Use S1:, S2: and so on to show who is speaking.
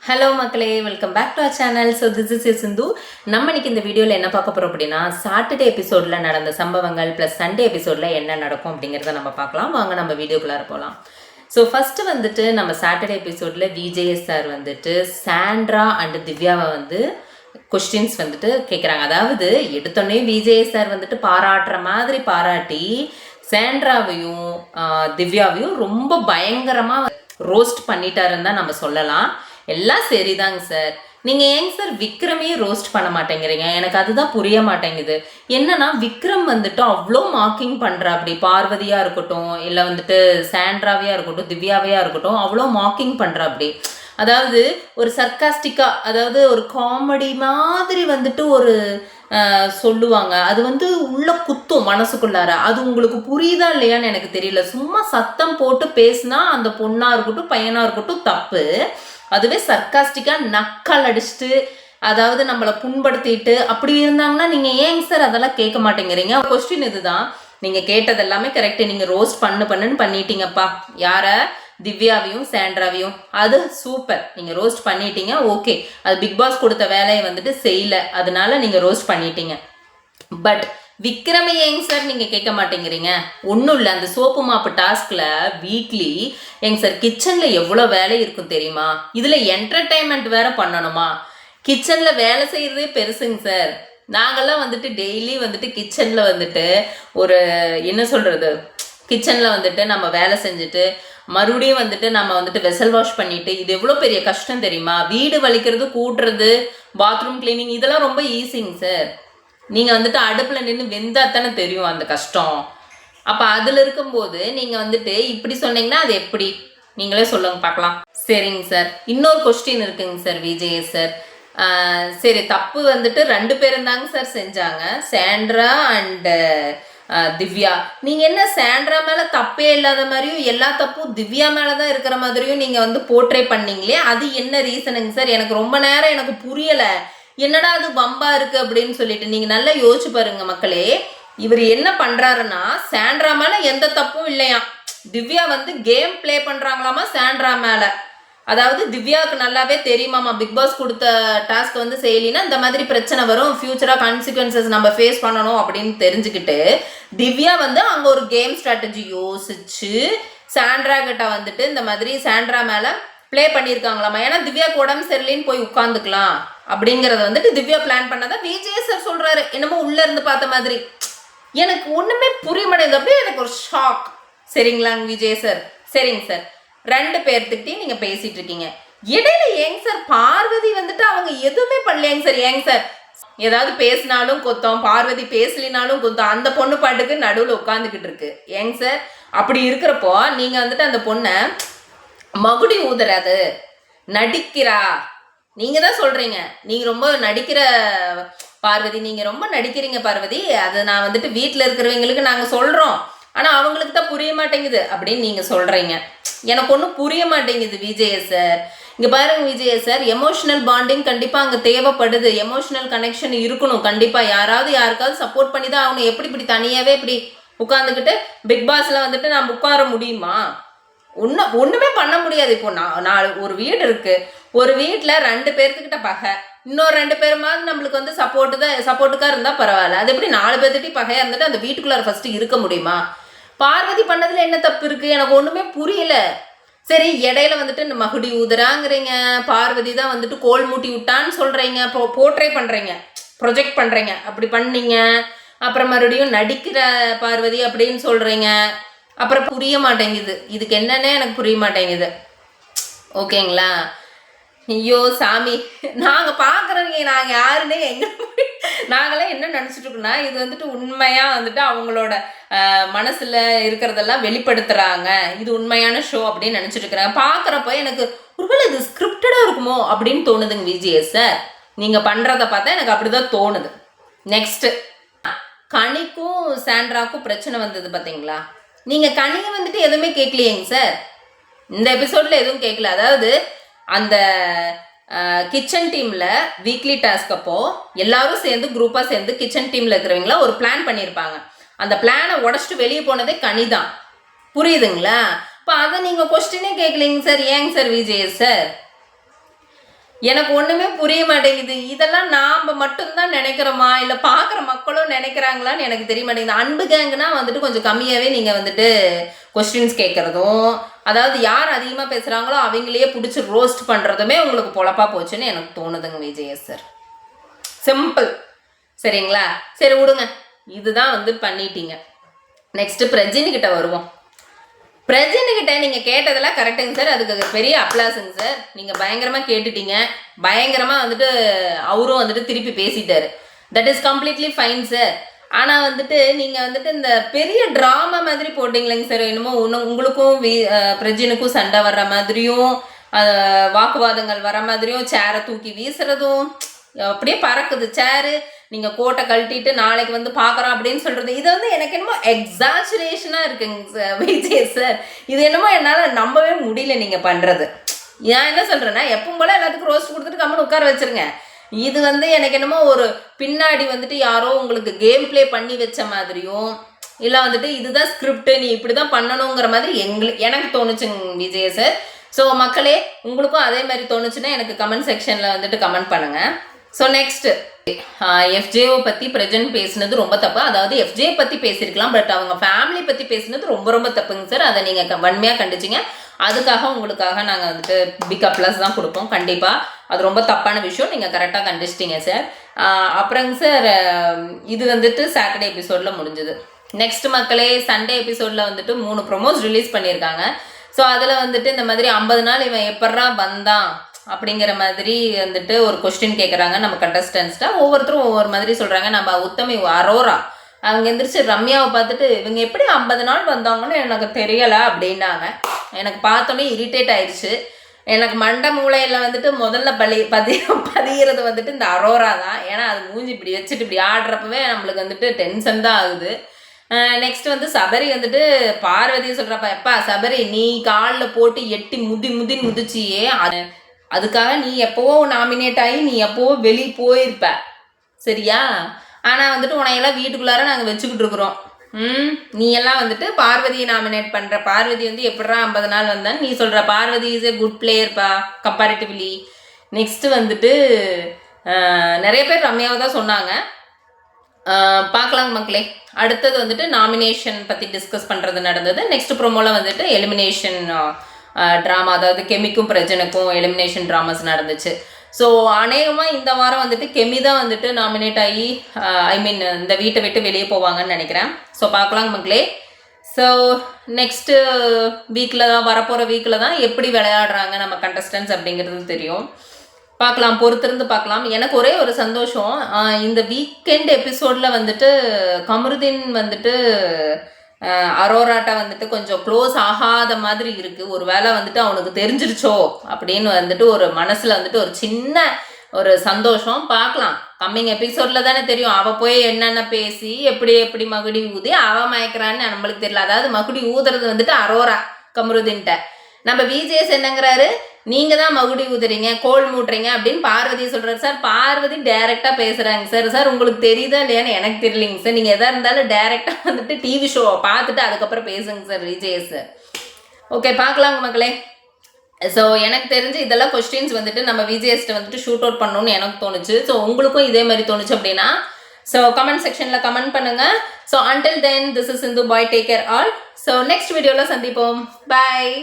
S1: Hello மக்களே, welcome back to our channel. So this is Sindhu. நம்ம இன்னைக்கு இந்த வீடியோவில் என்ன பார்க்க போகிறோம் அப்படின்னா, சாட்டர்டே எபிசோடில் நடந்த சம்பவங்கள் ப்ளஸ் சண்டே எபிசோடில் என்ன நடக்கும் அப்படிங்கிறத நம்ம பார்க்கலாம். வாங்க நம்ம வீடியோக்குள்ளார போகலாம். ஸோ ஃபஸ்ட்டு வந்துட்டு நம்ம சாட்டர்டே எபிசோடில் விஜேஎஸ் சார் வந்துட்டு சாண்ட்ரா அண்ட் திவ்யாவை வந்து கொஸ்டின்ஸ் வந்துட்டு கேட்குறாங்க. அதாவது எடுத்தோடனே விஜேஎஸ் சார் வந்துட்டு பாராட்டுற மாதிரி பாராட்டி சாண்ட்ராவையும் திவ்யாவையும் ரொம்ப பயங்கரமாக ரோஸ்ட் பண்ணிட்டாருன்னு தான் நம்ம சொல்லலாம். எல்லாம் சரிதாங்க சார். நீங்கள் ஏங்க சார் விக்ரமையும் ரோஸ்ட் பண்ண மாட்டேங்கிறீங்க? எனக்கு அதுதான் புரிய மாட்டேங்குது. என்னன்னா விக்ரம் வந்துட்டு அவ்வளோ மார்க்கிங் பண்ணுற, அப்படி பார்வதியாக இருக்கட்டும், இல்லை வந்துட்டு சாண்ட்ராவையாக இருக்கட்டும், திவ்யாவையாக இருக்கட்டும், அவ்வளோ மார்க்கிங் பண்ணுற அப்படி. அதாவது ஒரு சர்க்காஸ்டிக்காக, அதாவது ஒரு காமெடி மாதிரி வந்துட்டு ஒரு சொல்லுவாங்க. அது வந்து உள்ள குத்தும் மனசுக்குள்ளார. அது உங்களுக்கு புரியுதா இல்லையான்னு எனக்கு தெரியல. சும்மா சத்தம் போட்டு பேசினா அந்த பொண்ணாக இருக்கட்டும் பையனாக இருக்கட்டும் தப்பு. அதுவே சர்க்காஸ்டிக்காக நக்கல் அடிச்சுட்டு, அதாவது நம்மளை புண்படுத்திட்டு அப்படி இருந்தாங்கன்னா நீங்கள் ஏங்க சார் அதெல்லாம் கேட்க மாட்டேங்கிறீங்க? கொஸ்டின் இதுதான். நீங்கள் கேட்டது எல்லாமே கரெக்டு. நீங்கள் ரோஸ்ட் பண்ணுன்னு பண்ணிட்டீங்கப்பா. யாரை? திவ்யாவையும் சாண்ட்ராவையும். அது சூப்பர். நீங்கள் ரோஸ்ட் பண்ணிட்டீங்க, ஓகே. அது பிக் பாஸ் கொடுத்த வேலையை வந்துட்டு செய்யலை, அதனால நீங்கள் ரோஸ்ட் பண்ணிட்டீங்க. பட் விக்ரமை ஏங்க சார் நீங்கள் கேட்க மாட்டேங்கிறீங்க? ஒன்றும் இல்லை, அந்த சோப்பு மாப்பு டாஸ்கில் வீக்லி ஏங்க சார் கிச்சனில் எவ்வளோ வேலை இருக்கும் தெரியுமா? இதில் என்டர்டைன்மெண்ட் வேற பண்ணணுமா? கிச்சனில் வேலை செய்கிறதே பெருசுங்க சார். நாங்கள்லாம் வந்துட்டு டெய்லி வந்துட்டு கிச்சனில் வந்துட்டு ஒரு என்ன சொல்கிறது, கிச்சனில் வந்துட்டு நம்ம வேலை செஞ்சுட்டு மறுபடியும் வந்துட்டு நம்ம வந்துட்டு வெசல் வாஷ் பண்ணிட்டு, இது எவ்வளோ பெரிய கஷ்டம் தெரியுமா? வீடு வலிக்கிறது, கூட்டுறது, பாத்ரூம் கிளீனிங், இதெல்லாம் ரொம்ப ஈஸிங்க சார். நீங்கள் வந்துட்டு அடுப்பில் நின்று வெந்தாத்தானே தெரியும் அந்த கஷ்டம். அப்போ அதில் இருக்கும்போது நீங்கள் வந்துட்டு இப்படி சொன்னீங்கன்னா அது எப்படி? நீங்களே சொல்லுங்க பார்க்கலாம். சரிங்க சார், இன்னொரு கொஸ்டின் இருக்குங்க சார் விஜய் சார். சரி, தப்பு வந்துட்டு 2 பேரும் தாங்க சார் செஞ்சாங்க, சாண்ட்ரா அண்டு திவ்யா. நீங்கள் என்ன சாண்ட்ரா மேலே தப்பே இல்லாத மாதிரியும் எல்லா தப்பும் திவ்யா மேலே தான் இருக்கிற மாதிரியும் நீங்கள் வந்து போர்ட்ரே பண்ணீங்களே, அது என்ன ரீசனுங்க சார்? எனக்கு ரொம்ப நேரம் எனக்கு புரியலை. என்னடா அது வம்பா இருக்கு அப்படின்னு சொல்லிட்டு நீங்கள் நல்லா யோசிச்சு பாருங்க மக்களே. இவர் என்ன பண்ணுறாருன்னா, சாண்ட்ரா மேலே எந்த தப்பும் இல்லையா, திவ்யா வந்து கேம் பிளே பண்ணுறாங்களாமா சாண்ட்ரா மேலே. அதாவது திவ்யாவுக்கு நல்லாவே தெரியுமாமா, பிக் பாஸ் கொடுத்த டாஸ்க் வந்து செய்யலினா இந்த மாதிரி பிரச்சனை வரும், ஃபியூச்சராக கான்சிக்வன்சஸ் நம்ம ஃபேஸ் பண்ணணும் அப்படின்னு தெரிஞ்சுக்கிட்டு திவ்யா வந்து அங்கே ஒரு கேம் ஸ்ட்ராட்டஜி யோசிச்சு சாண்ட்ரா கிட்ட வந்துட்டு இந்த மாதிரி சாண்ட்ரா மேலே ப்ளே பண்ணியிருக்காங்களாமா. ஏன்னா திவ்யாவுக்கு உடம்பு சரியில்லைன்னு போய் உட்காந்துக்கலாம் அப்படிங்கிறத வந்துட்டு திவ்யா பிளான் பண்ணதை விஜய் சார் சொல்கிறாரு. என்னமோ உள்ளே இருந்து பார்த்த மாதிரி. எனக்கு ஒன்றுமே புரிய மாட்டேங்குது. அப்படியே எனக்கு ஒரு ஷாக். சரிங்களாங்க விஜய் சார்? சரிங்க சார், 2 பேர்த்துக்கிட்டையும் நீங்கள் பேசிகிட்டு இருக்கீங்க. இடையில ஏங்க சார் பார்வதி வந்துட்டு அவங்க எதுவுமே பண்ணலையாங்க சார்? ஏங்க சார் ஏதாவது பேசினாலும் கொத்தம், பார்வதி பேசலினாலும் கொத்தம், அந்த பொண்ணு பாட்டுக்கு நடுவில் உட்காந்துக்கிட்டு இருக்கு. ஏங்க சார் அப்படி இருக்கிறப்போ நீங்கள் வந்துட்டு அந்த பொண்ணை மகுடி ஊதுறாது நடிக்கிறா, நீங்கள் தான் சொல்கிறீங்க. நீங்கள் ரொம்ப நடிக்கிற பார்வதி, நீங்கள் ரொம்ப நடிக்கிறீங்க பார்வதி, அது நான் வந்துட்டு வீட்டில் இருக்கிறவங்களுக்கு நாங்கள் சொல்கிறோம், ஆனால் அவங்களுக்கு தான் புரிய மாட்டேங்குது அப்படின்னு நீங்கள் சொல்கிறீங்க. எனக்கு ஒன்றும் புரிய மாட்டேங்குது விஜய் சார். இங்கே பாருங்க விஜய் சார், எமோஷனல் பாண்டிங் கண்டிப்பாக அங்கே தேவைப்படுது. எமோஷனல் கனெக்ஷன் இருக்கணும் கண்டிப்பாக. யாராவது யாருக்காவது சப்போர்ட் பண்ணி தான் அவங்க. எப்படி இப்படி தனியாகவே இப்படி உட்காந்துக்கிட்டு பிக் பாஸில் வந்துட்டு நான் உட்கார முடியுமா? ஒன்றுமே பண்ண முடியாது. இப்போ நான் ஒரு வீடு இருக்குது, ஒரு வீட்டில் 2 பேர்த்துக்கிட்ட பகை, இன்னொரு 2 பேருமாவது நம்மளுக்கு வந்து சப்போர்ட்டுக்காக இருந்தால் பரவாயில்ல. அது எப்படி 4 பேர்த்திட்டையும் பகையாக இருந்துட்டு அந்த வீட்டுக்குள்ளார ஃபஸ்ட்டு இருக்க முடியுமா? பார்வதி பண்ணதில் என்ன தப்பு இருக்குது? எனக்கு ஒன்றுமே புரியல. சரி, இடையில வந்துட்டு இந்த மகுடி ஊதுறாங்கிறீங்க, பார்வதி தான் வந்துட்டு கோல் மூட்டி விட்டான்னு சொல்கிறீங்க, போர்ட்ரே பண்ணுறீங்க, ப்ரொஜெக்ட் பண்ணுறீங்க, அப்படி பண்ணீங்க. அப்புறம் மறுபடியும் நடிக்கிற பார்வதி அப்படின்னு சொல்கிறீங்க. அப்புறம் புரிய மாட்டேங்குது, இதுக்கு என்னன்னே எனக்கு புரிய மாட்டேங்குது. ஓகேங்களா? ஐயோ சாமி, நாங்கள் பார்க்குறவங்க நாங்கள் யாருன்னே நாங்களாம் என்ன நினச்சிட்டு இருக்கோம்னா, இது வந்துட்டு உண்மையாக வந்துட்டு அவங்களோட மனசில் இருக்கிறதெல்லாம் வெளிப்படுத்துகிறாங்க, இது உண்மையான ஷோ அப்படின்னு நினச்சிட்டு இருக்கிறாங்க. பார்க்குறப்ப எனக்கு ஒருவேளை இது ஸ்கிரிப்டடாக இருக்குமோ அப்படின்னு தோணுதுங்க விஜய் சார். நீங்கள் பண்ணுறத பார்த்தா எனக்கு அப்படி தான் தோணுது. நெக்ஸ்ட்டு, கனிக்கும் சாண்ட்ராக்கும் பிரச்சனை வந்தது பார்த்தீங்களா? நீங்கள் கனியை வந்துட்டு எதுவுமே கேட்கலையேங்க சார். இந்த எபிசோடில் எதுவும் கேட்கல. அதாவது அந்த கிச்சன் டீமில் வீக்லி டாஸ்க் அப்போ எல்லாரும் சேர்ந்து குரூப்பாக சேர்ந்து கிச்சன் டீமில் இருக்கிறவங்களா ஒரு பிளான் பண்ணியிருப்பாங்க. அந்த பிளானை உடச்சிட்டு வெளியே போனதே கனி தான். புரியுதுங்களா? இப்போ அதை நீங்கள் கொஸ்டினே கேட்கலைங்க சார். ஏங்க சார் விஜய் சார்? எனக்கு ஒன்றுமே புரிய மாட்டேங்குது. இதெல்லாம் நாம் மட்டும்தான் நினைக்கிறோமா, இல்லை பார்க்குற மக்களும் நினைக்கிறாங்களான்னு எனக்கு தெரிய மாட்டேங்குது. அன்பு கேங்குனா வந்துட்டு கொஞ்சம் கம்மியாகவே நீங்கள் வந்துட்டு கொஸ்டின்ஸ் கேட்குறதும், அதாவது யார் அதிகமாக பேசுகிறாங்களோ அவங்களையே பிடிச்சி ரோஸ்ட் பண்ணுறதுமே உங்களுக்கு பொழப்பா போச்சுன்னு எனக்கு தோணுதுங்க விஜய் சார். சிம்பிள். சரிங்களா? சரி விடுங்க, இதுதான் வந்து பண்ணிட்டீங்க. நெக்ஸ்ட்டு பிரஜினிக்கிட்ட வருவோம். பிரஜினிக்கிட்ட நீங்கள் கேட்டதெல்லாம் கரெக்டுங்க சார், அதுக்கு பெரிய அப்ளாஸுங்க சார். நீங்கள் பயங்கரமாக கேட்டுட்டீங்க, பயங்கரமாக வந்துட்டு அவரும் வந்துட்டு திருப்பி பேசிட்டாரு. That is completely fine sir. ஆனால் வந்துட்டு நீங்கள் வந்துட்டு இந்த பெரிய ட்ராமா மாதிரி போட்டிங்களேங்க சார். என்னமோ உங்களுக்கும் பிரஜினுக்கும் சண்டை வர்ற மாதிரியும், வாக்குவாதங்கள் வர மாதிரியும், சேரை தூக்கி வீசுறதும், அப்படியே பறக்குது சேரு. நீங்கள் கோட்டை கழட்டிட்டு நாளைக்கு வந்து பார்க்குறோம் அப்படின்னு சொல்கிறது, இது வந்து எனக்கு என்னமோ எக்ஸாச்சுரேஷனாக இருக்குங்க சார் விஜய் சார். இது என்னமோ என்னால் நம்பவே முடியல நீங்கள் பண்ணுறது. நான் என்ன சொல்கிறேன்னா, எப்பவும் போல் எல்லாத்துக்கும் ரோஸ்ட் கொடுத்துட்டு கம்முன்னு உட்கார வச்சுருங்க. இது வந்து எனக்கு என்னமோ ஒரு பின்னாடி வந்துட்டு யாரோ உங்களுக்கு கேம் ப்ளே பண்ணி வச்ச மாதிரியும், இல்லை வந்துட்டு இதுதான் ஸ்கிரிப்ட், நீ இப்படி தான் பண்ணணுங்கிற மாதிரி எனக்கு தோணுச்சுங்க விஜய் சார். ஸோ மக்களே, உங்களுக்கும் அதே மாதிரி தோணுச்சுன்னா எனக்கு கமெண்ட் செக்ஷனில் வந்துட்டு கமெண்ட் பண்ணுங்கள். ஸோ நெக்ஸ்ட்டு எஃப்ஜேஓ பற்றி பிரஜன் பேசினது ரொம்ப தப்பு. அதாவது எஃப்ஜே பற்றி பேசியிருக்கலாம், பட் அவங்க ஃபேமிலி பற்றி பேசினது ரொம்ப ரொம்ப தப்புங்க சார். அதை நீங்கள் வன்மையாக கண்டிச்சிங்க. அதுக்காக உங்களுக்காக நாங்கள் வந்துட்டு பிக் ப்ளஸ் தான் கொடுப்போம் கண்டிப்பாக. அது ரொம்ப தப்பான விஷயம், நீங்கள் கரெக்டாக கண்டிச்சிட்டிங்க சார். அப்புறங்க சார், இது வந்துட்டு சாட்டர்டே எபிசோடில் முடிஞ்சுது. நெக்ஸ்ட் மக்களே, சண்டே எபிசோடில் வந்துட்டு 3 ப்ரொமோஸ் ரிலீஸ் பண்ணியிருக்காங்க. ஸோ அதில் வந்துட்டு இந்த மாதிரி 50 நாள் இவன் எப்பட்றா வந்தான் அப்படிங்கிற மாதிரி வந்துட்டு ஒரு கொஸ்டின் கேட்குறாங்க நம்ம கண்டஸ்டன்ஸ்ட்டா. ஒவ்வொருத்தரும் ஒவ்வொரு மாதிரி சொல்கிறாங்க. நம்ம உத்தமி அரோரா அவங்க எந்திரிச்சு ரம்யாவை பார்த்துட்டு இவங்க எப்படி 50 நாள் வந்தாங்கன்னு எனக்கு தெரியலை அப்படின்னாங்க. எனக்கு பார்த்தோன்னே இரிட்டேட் ஆயிடுச்சு. எனக்கு மண்டை மூளையில் வந்துட்டு முதல்ல பதிகிறது வந்துட்டு இந்த அரோரா தான். ஏன்னா அது மூஞ்சி இப்படி வச்சுட்டு இப்படி ஆடுறப்பவே நம்மளுக்கு வந்துட்டு டென்ஷன் தான் ஆகுது. நெக்ஸ்ட் வந்து சபரி வந்துட்டு பார்வதியை சொல்கிறப்ப, எப்பா சபரி நீ காலில் போட்டு எட்டி முதின்னு முதிச்சியே, அதுக்காக நீ எப்போவோ நாமினேட் ஆகி நீ எப்போவோ வெளியே போயிருப்ப சரியா? ஆனால் வந்துட்டு உனையெல்லாம் வீட்டுக்குள்ளார நாங்கள் வச்சுக்கிட்டு இருக்கிறோம். நீ எல்லாம் வந்துட்டு பார்வதியை நாமினேட் பண்ணுற. பார்வதி வந்து எப்படா 50 நாள் வந்தான்னு நீ சொல்கிற. பார்வதி இஸ் ஏ குட் பிளேயர்ப்பா கம்பேரிட்டிவ்லி. நெக்ஸ்ட்டு வந்துட்டு நிறைய பேர் ரம்யாவை தான் சொன்னாங்க. பார்க்கலாங்க மக்களே. அடுத்தது வந்துட்டு நாமினேஷன் பற்றி டிஸ்கஸ் பண்ணுறது நடந்தது. நெக்ஸ்ட் ப்ரோமோவில் வந்துட்டு எலிமினேஷன் ட்ராமா, அதாவது கெமிக்கும் பிரஜனுக்கும் எலிமினேஷன் ட்ராமாஸ் நடந்துச்சு. ஸோ அநேகமாக இந்த வாரம் வந்துட்டு கெமி தான் வந்துட்டு நாமினேட் ஆகி இந்த வீட்டை விட்டு வெளியே போவாங்கன்னு நினைக்கிறேன். ஸோ பார்க்கலாங்க மக்களே. ஸோ நெக்ஸ்ட்டு வீக்கில் தான், வரப்போகிற வீக்கில் தான் எப்படி விளையாடுறாங்க நம்ம கண்டஸ்டன்ஸ் அப்படிங்கிறது தெரியும். பார்க்கலாம், பொறுத்திருந்து பார்க்கலாம். எனக்கு ஒரே ஒரு சந்தோஷம், இந்த வீக்கெண்ட் எபிசோடில் வந்துட்டு கமருதீன் வந்துட்டு அரோராட்டா வந்துட்டு கொஞ்சம் க்ளோஸ் ஆகாத மாதிரி இருக்குது. ஒரு வேளை வந்துட்டு அவனுக்கு தெரிஞ்சிருச்சோ அப்படின்னு வந்துட்டு ஒரு மனசில் வந்துட்டு ஒரு சின்ன ஒரு சந்தோஷம். பார்க்கலாம், கம்மிங் எபிசோடில் தானே தெரியும். அவள் போய் என்னென்ன பேசி எப்படி மகுடி ஊதி அவள் மயக்கிறான்னு நம்மளுக்கு தெரியல. அதாவது மகுடி ஊதுறது வந்துட்டு அரோரா கமருதீன்ட்ட. நம்ம விஜேஎஸ் என்னங்கிறாரு, நீங்கள் தான் மகுடி ஊதுறீங்க, கோல் மூட்டுறீங்க அப்படின்னு பார்வதி சொல்கிறார். சார் பார்வதி டைரெக்டாக பேசுகிறாங்க சார். சார் உங்களுக்கு தெரியுதா இல்லையான்னு எனக்கு தெரியலிங்க சார். நீங்கள் எதாக இருந்தாலும் டைரெக்டாக வந்துட்டு டிவி ஷோவை பார்த்துட்டு அதுக்கப்புறம் பேசுங்க சார் விஜேஎஸ். ஓகே, பார்க்கலாங்க மக்களே. ஸோ எனக்கு தெரிஞ்சு இதெல்லாம் கொஸ்டின்ஸ் வந்துட்டு நம்ம விஜேஎஸ்ட்டை வந்துட்டு ஷூட் அவுட் பண்ணணும்னு எனக்கு தோணுச்சு. ஸோ உங்களுக்கும் இதே மாதிரி தோணுச்சு அப்படின்னா ஸோ கமெண்ட் செக்ஷனில் கமெண்ட் பண்ணுங்கள். So until then, this is Sindhu bye, take care all. So next வீடியோவில் சந்திப்போம். பாய்.